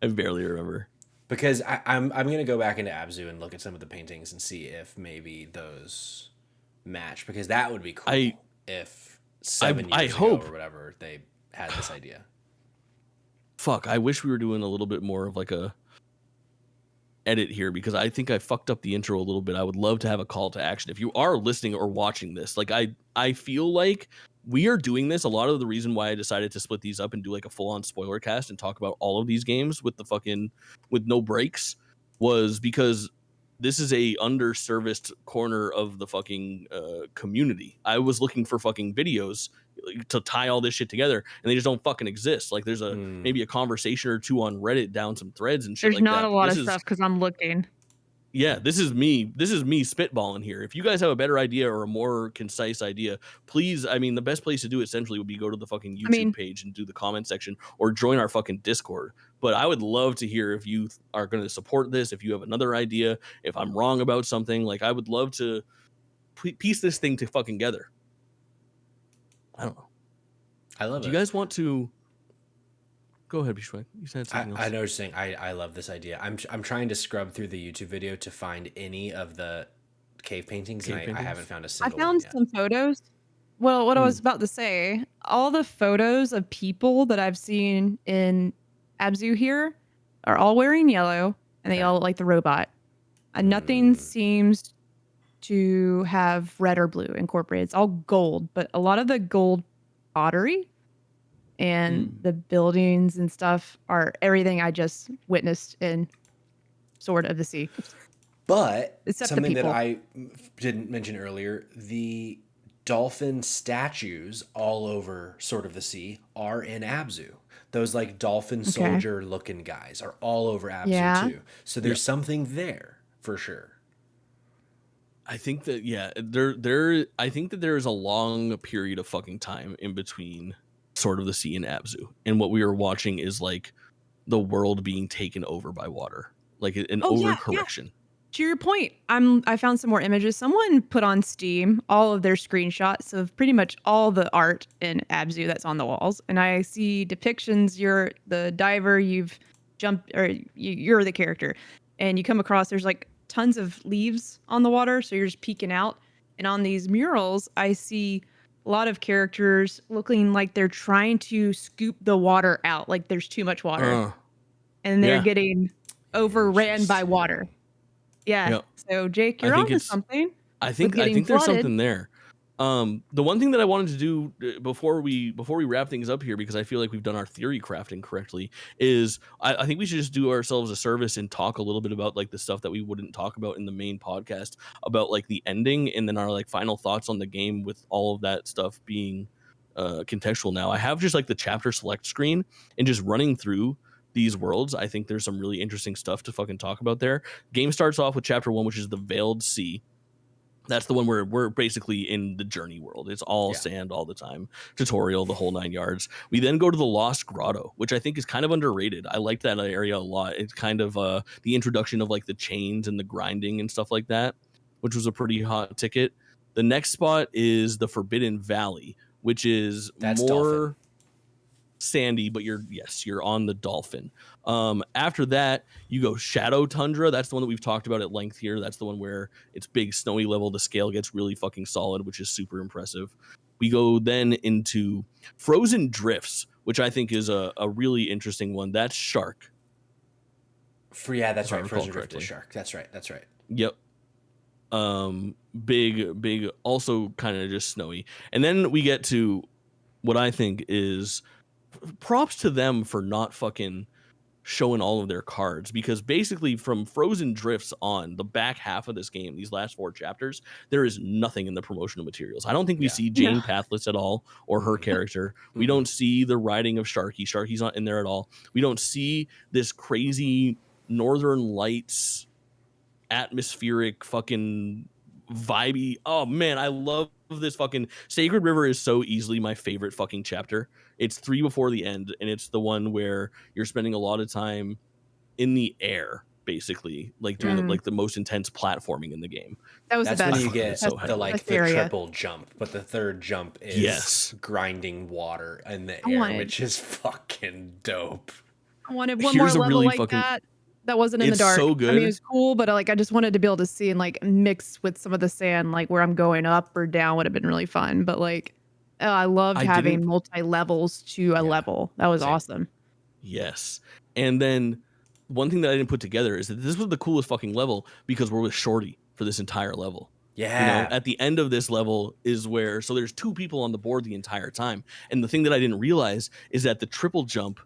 I barely remember. Because I'm going to go back into Abzu and look at some of the paintings and see if maybe those match. Because that would be cool if 7 years ago or whatever, they had this idea. Fuck, I wish we were doing a little bit more of like a edit here, because I think I fucked up the intro a little bit. I would love to have a call to action. If you are listening or watching this, like I feel like we are doing this. A lot of the reason why I decided to split these up and do like a full-on spoiler cast and talk about all of these games with no breaks was because this is a underserviced corner of the fucking community. I was looking for fucking videos to tie all this shit together, and they just don't fucking exist. Like there's maybe a conversation or two on Reddit down some threads and shit. There's not a lot of stuff because I'm looking. Yeah, this is me spitballing here. If you guys have a better idea or a more concise idea, please, I mean, the best place to do it essentially would be go to the fucking YouTube page and do the comment section or join our fucking Discord. But I would love to hear if you are going to support this, if you have another idea, if I'm wrong about something. Like, I would love to piece this thing to fucking together. I don't know. I love it. Do you guys want to Go ahead, Bishwek. You said something else. I know what you're saying. I love this idea. I'm trying to scrub through the YouTube video to find any of the cave paintings, I haven't found a I single one found yet. some photos. Well, what I was about to say, all the photos of people that I've seen in Abzu here are all wearing yellow, and they all look like the robot. And nothing seems to have red or blue incorporated. It's all gold, but a lot of the gold pottery and the buildings and stuff are everything I just witnessed in Sword of the Sea. But Except the something that people. I didn't mention earlier, the dolphin statues all over Sword of the Sea are in Abzu. Those like dolphin soldier looking guys are all over Abzu too. So there's something there for sure. I think that I think that there is a long period of fucking time in between Sword of the Sea and Abzu, and what we are watching is like the world being taken over by water, like an overcorrection. To your point, I found some more images. Someone put on Steam all of their screenshots of pretty much all the art in Abzu that's on the walls, and I see depictions. You're the diver. You've jumped, or you're the character, and you come across. There's like tons of leaves on the water, so you're just peeking out. And on these murals, I see a lot of characters looking like they're trying to scoop the water out, like there's too much water, and they're getting overran by water. Yeah. Yep. So Jake, you're onto something. I think there's something there. The one thing that I wanted to do before we wrap things up here, because I feel like we've done our theory crafting correctly, is I think we should just do ourselves a service and talk a little bit about like the stuff that we wouldn't talk about in the main podcast, about like the ending, and then our like final thoughts on the game, with all of that stuff being contextual now. I have just like the chapter select screen and just running through these worlds. I think there's some really interesting stuff to fucking talk about there. Game starts off with chapter 1, which is the Veiled Sea. That's the one where we're basically in the journey world. It's all sand all the time. Tutorial, the whole 9 yards. We then go to the Lost Grotto, which I think is kind of underrated. I liked that area a lot. It's kind of the introduction of like the chains and the grinding and stuff like that, which was a pretty hot ticket. The next spot is the Forbidden Valley, which is more dolphin. Sandy, but you're on the dolphin. After that, you go Shadow Tundra. That's the one that we've talked about at length here. That's the one where it's big, snowy level. The scale gets really fucking solid, which is super impressive. We go then into Frozen Drifts, which I think is a really interesting one. That's Shark. That's right. Frozen Drift is Shark. That's right. Yep. Big, also kind of just snowy. And then we get to what I think is props to them for not fucking showing all of their cards, because basically from Frozen Drifts on, the back half of this game, these last 4 chapters, there is nothing in the promotional materials. I don't think we see Jane Pathless at all, or her character. We don't see the riding of Sharky. Sharky's not in there at all. We don't see this crazy Northern Lights atmospheric fucking vibey. Oh man, I love this fucking Sacred River is so easily my favorite fucking chapter. It's 3 before the end, and it's the one where you're spending a lot of time in the air, basically, like doing like the most intense platforming in the game. That's the best. When you get the triple jump, but the third jump is grinding water in the air, which is fucking dope. I wanted one more level really like that. That wasn't in the dark. So good. I mean, it was cool, but I just wanted to be able to see and like mix with some of the sand, like where I'm going up or down would have been really fun. But like, I loved having multi levels to a level. That was awesome. Yes. And then one thing that I didn't put together is that this was the coolest fucking level because we're with Shorty for this entire level. Yeah. You know, at the end of this level is where, so there's 2 people on the board the entire time. And the thing that I didn't realize is that the triple jump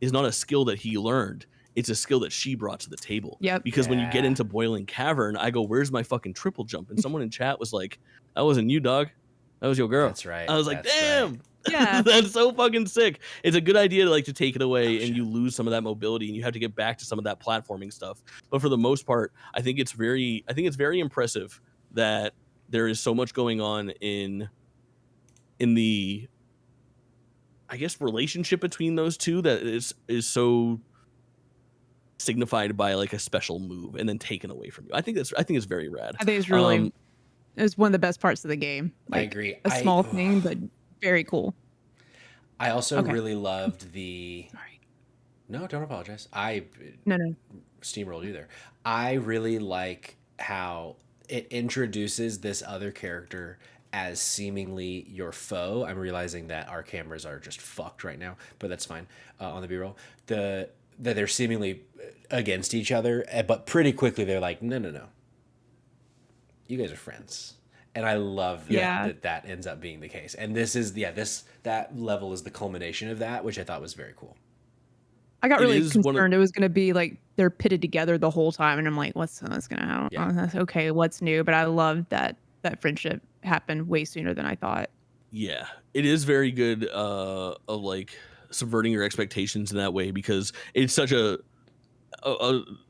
is not a skill that he learned. It's a skill that she brought to the table. Yep. Because when you get into Boiling Cavern, I go, where's my fucking triple jump? And someone in chat was like, that wasn't you, dog. That was your girl. That's right. I was like, damn. Right. Yeah. That's so fucking sick. It's a good idea to take it away and you lose some of that mobility and you have to get back to some of that platforming stuff. But for the most part, I think it's very impressive that there is so much going on in the, I guess, relationship between those two that is so signified by like a special move and then taken away from you. I think it's very rad. I think it's really it was one of the best parts of the game. Like, I agree. A small thing, but very cool. I also really loved the No, don't apologize. I No, no. steamrolled you there. I really like how it introduces this other character as seemingly your foe. I'm realizing that our cameras are just fucked right now, but that's fine. On the B-roll, that they're seemingly against each other, but pretty quickly they're like, no, no, no, you guys are friends. And I love that, Yeah. that ends up being the case. And this is that level is the culmination of that, which I thought was very cool. I got really concerned it was going to be like they're pitted together the whole time, and I'm like, what's going to happen? Yeah. Okay, what's new? But I love that friendship happened way sooner than I thought. Yeah, it is very good of like subverting your expectations in that way, because it's such a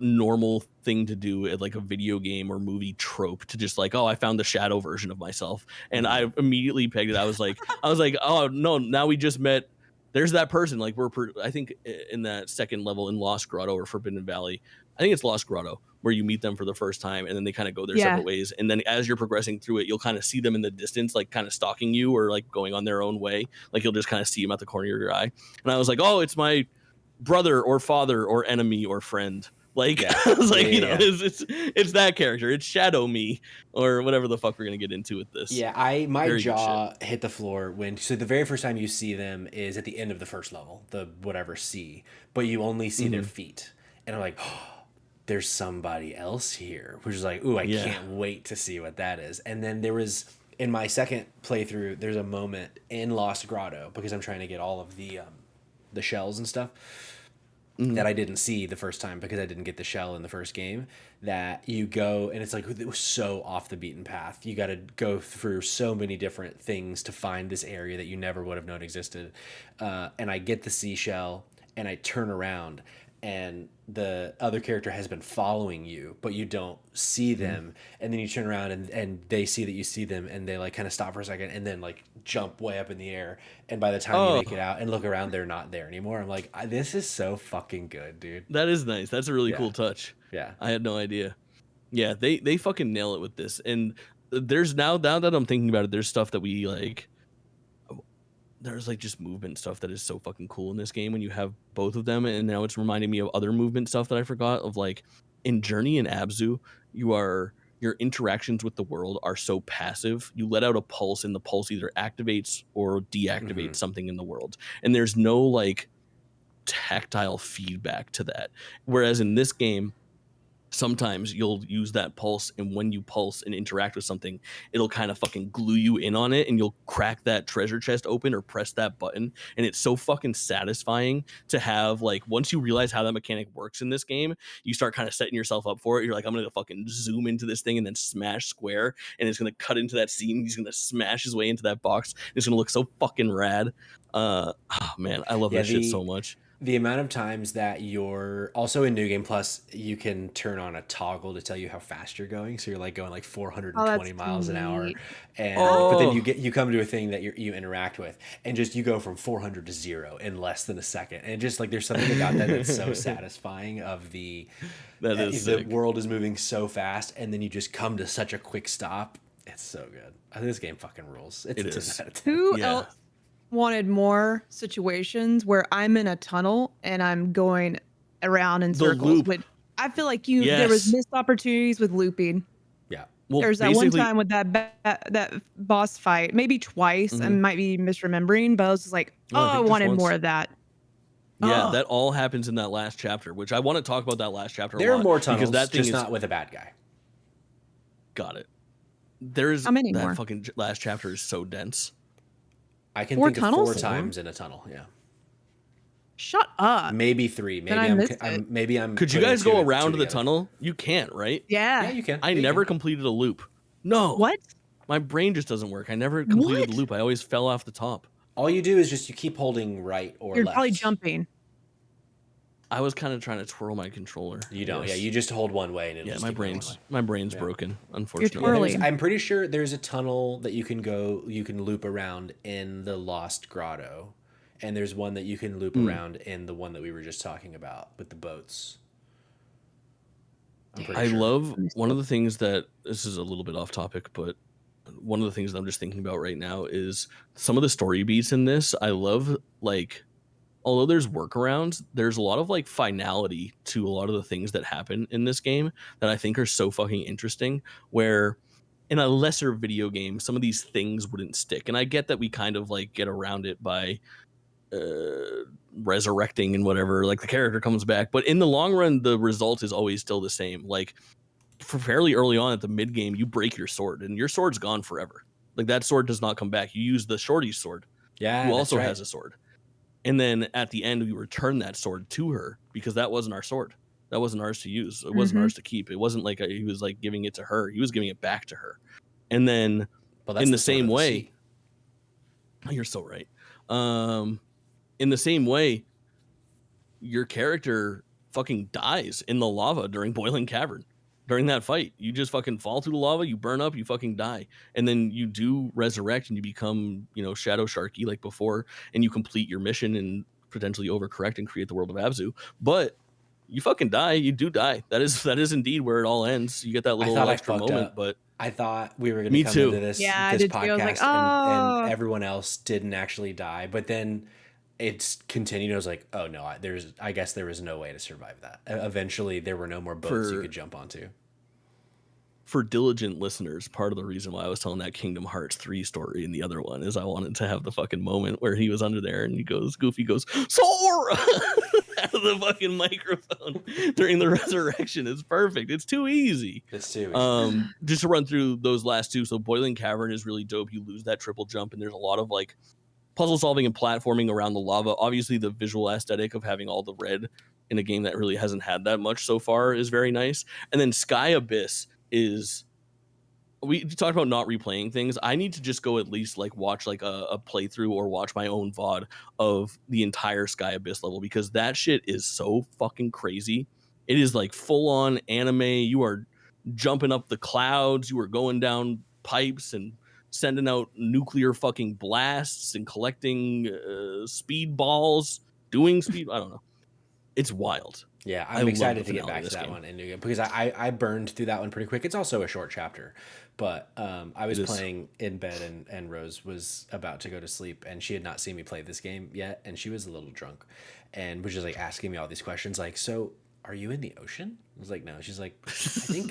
normal thing to do at like a video game or movie trope, to just like, oh, I found the shadow version of myself, and I immediately pegged it. I was like, oh no, now we just met. There's that person. Like I think in that second level in Lost Grotto or Forbidden Valley, I think it's Lost Grotto, where you meet them for the first time and then they kind of go their separate ways. And then as you're progressing through it, you'll kind of see them in the distance, like kind of stalking you or like going on their own way. Like you'll just kind of see them at the corner of your eye. And I was like, oh, it's my brother or father or enemy or friend. Like, yeah. I was like, it's that character. It's Shadow Me or whatever the fuck we're gonna get into with this. Yeah, my very jaw hit the floor so the very first time you see them is at the end of the first level, the whatever C, but you only see their feet, and I'm like, oh, there's somebody else here, which is like, ooh, I can't wait to see what that is. And then there was, in my second playthrough, there's a moment in Lost Grotto, because I'm trying to get all of the shells and stuff that I didn't see the first time because I didn't get the shell in the first game, that you go and it's like, it was so off the beaten path. You got to go through so many different things to find this area that you never would have known existed. And I get the seashell and I turn around and the other character has been following you, but you don't see them. And then you turn around and they see that you see them, and they like kind of stop for a second and then like jump way up in the air. And by the time you make it out and look around, they're not there anymore. I'm like, this is so fucking good, dude. That is nice. That's a really cool touch. Yeah. I had no idea. Yeah, they fucking nail it with this. And there's now that I'm thinking about it, there's stuff that we like, there's like just movement stuff that is so fucking cool in this game when you have both of them. And now it's reminding me of other movement stuff that I forgot of, like in Journey and Abzu, your interactions with the world are so passive. You let out a pulse and the pulse either activates or deactivates something in the world. And there's no like tactile feedback to that. Whereas in this game, sometimes you'll use that pulse, and when you pulse and interact with something, it'll kind of fucking glue you in on it, and you'll crack that treasure chest open or press that button. And it's so fucking satisfying to have, like, once you realize how that mechanic works in this game, you start kind of setting yourself up for it. You're like, I'm gonna fucking zoom into this thing and then smash square, and it's gonna cut into that scene. He's gonna smash his way into that box. It's gonna look so fucking rad. Oh man, I love that shit so much. The amount of times that you're also in New Game Plus, you can turn on a toggle to tell you how fast you're going. So you're like going like 420 miles an hour, and but then you come to a thing that you interact with, and just you go from 400 to 0 in less than a second, and just like there's something about that that's so satisfying. Of the world is moving so fast, and then you just come to such a quick stop. It's so good. This game fucking rules. It is. Who else wanted more situations where I'm in a tunnel and I'm going around in circles? But I feel like there was missed opportunities with looping. Yeah. Well, there's that one time with that boss fight, maybe twice. I might be misremembering, but I was just like, I wanted more of that. Yeah, that all happens in that last chapter, which I want to talk about that last chapter. There are more tunnels, because just not with a bad guy. Got it. There's that fucking last chapter is so dense. I can think of 4 times in a tunnel. Yeah. Shut up. Maybe 3. Maybe I'm. Could you guys go around the tunnel? You can't, right? Yeah. Yeah, you can. I never completed a loop. No. What? My brain just doesn't work. I never completed the loop. I always fell off the top. All you do is just you keep holding right or left. You're probably jumping. I was kind of trying to twirl my controller. You don't. Yeah, you just hold one way and it'll just my brain's broken, unfortunately. I'm pretty sure there's a tunnel that you can loop around in the Lost Grotto, and there's one that you can loop around in the one that we were just talking about with the boats. I love one of the things that, this is a little bit off topic, but one of the things that I'm just thinking about right now is some of the story beats in this. I love, like, although there's workarounds, there's a lot of like finality to a lot of the things that happen in this game that I think are so fucking interesting, where in a lesser video game some of these things wouldn't stick. And I get that we kind of like get around it by resurrecting and whatever, like the character comes back, but in the long run the result is always still the same. Like for fairly early on at the mid game, you break your sword and your sword's gone forever. Like that sword does not come back. You use the shorty's sword, who also has a sword. And then at the end, we return that sword to her because that wasn't our sword. That wasn't ours to use. It wasn't ours to keep. It wasn't like he was like giving it to her. He was giving it back to her. And then in the same way, you're so right. In the same way, your character fucking dies in the lava during Boiling Cavern. During that fight, you just fucking fall through the lava, you burn up, you fucking die. And then you do resurrect and you become, you know, Shadow Sharky like before, and you complete your mission and potentially overcorrect and create the world of Abzu. But you fucking die, you do die. That is indeed where it all ends. You get that little extra moment, but I thought we were going to come into this podcast and everyone else didn't actually die, but then it's continued. I was like, oh no, I guess there was no way to survive that. Eventually there were no more boats you could jump onto. For diligent listeners, part of the reason why I was telling that Kingdom Hearts 3 story and the other one is I wanted to have the fucking moment where he was under there and Goofy goes, Sora! out of the fucking microphone during the resurrection. It's perfect. It's too easy. It's too easy. Just to run through those last two. So Boiling Cavern is really dope. You lose that triple jump and there's a lot of like puzzle solving and platforming around the lava. Obviously the visual aesthetic of having all the red in a game that really hasn't had that much so far is very nice. And then Sky Abyss is, we talked about not replaying things. I need to just go at least like watch like a playthrough or watch my own VOD of the entire Sky Abyss level, because that shit is so fucking crazy. It is like full on anime. You are jumping up the clouds. You are going down pipes and sending out nuclear fucking blasts and collecting speed balls, doing speed. I don't know. It's wild. Yeah, I'm excited to get back to that one because I burned through that one pretty quick. It's also a short chapter, but I was playing in bed and Rose was about to go to sleep and she had not seen me play this game yet, and she was a little drunk and was just like asking me all these questions like, so are you in the ocean? I was like, no. She's like,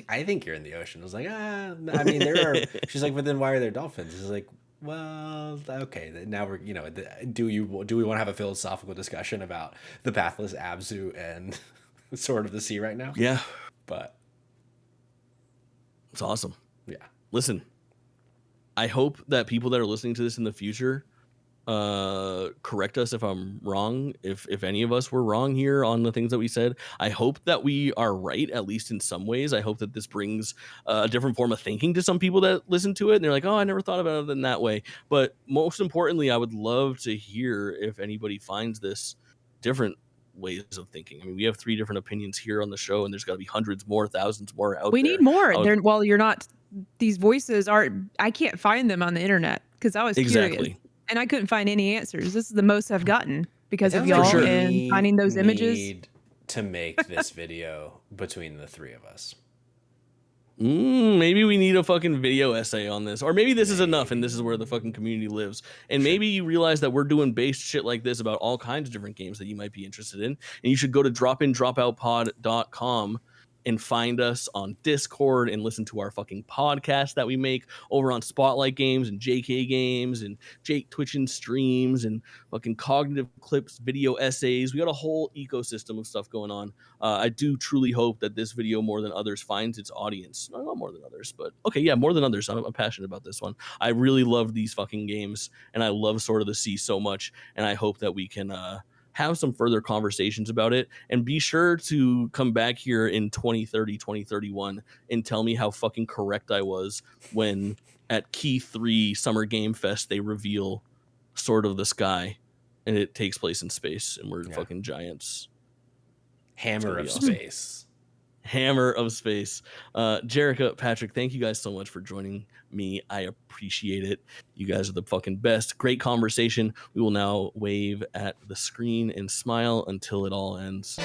I think you're in the ocean. I was like, I mean, there are. She's like, but then why are there dolphins? I was like, well, okay. Now we're, you know, do we want to have a philosophical discussion about the Pathless, Abzu, and Sword of the Sea right now? Yeah, but it's awesome. Yeah. Listen, I hope that people that are listening to this in the future correct us if I'm wrong, if any of us were wrong here on the things that we said. I hope that we are right, at least in some ways. I hope that this brings a different form of thinking to some people that listen to it and they're like, oh, I never thought about it in that way. But most importantly, I would love to hear if anybody finds this different ways of thinking. I mean, we have 3 different opinions here on the show, and there's got to be hundreds more, thousands more out there. We need more. Well, you're not, these voices aren't, I can't find them on the internet because I was curious. And I couldn't find any answers. This is the most I've gotten because of y'all and finding those images. Need to make this video between the 3 of us. Maybe we need a fucking video essay on this, or maybe this is enough and this is where the fucking community lives. And maybe you realize that we're doing based shit like this about all kinds of different games that you might be interested in, and you should go to dropindropoutpod.com and find us on Discord and listen to our fucking podcast that we make over on Spotlight Games and JK Games and Jake Twitchin streams and fucking Cognitive Clips video essays. We got a whole ecosystem of stuff going on. I do truly hope that this video more than others finds its audience. Not more than others, but okay, yeah, more than others. I'm passionate about this one. I really love these fucking games, and I love Sword of the Sea so much, and I hope that we can have some further conversations about it, and be sure to come back here in 2030, 2031 and tell me how fucking correct I was when at Key 3 Summer Game Fest they reveal Sword of the Sky and it takes place in space and we're fucking giants. Hammer of space. Hammer of space. Jerica, Patrick, thank you guys so much for joining me. I appreciate it. You guys are the fucking best. Great conversation. We will now wave at the screen and smile until it all ends.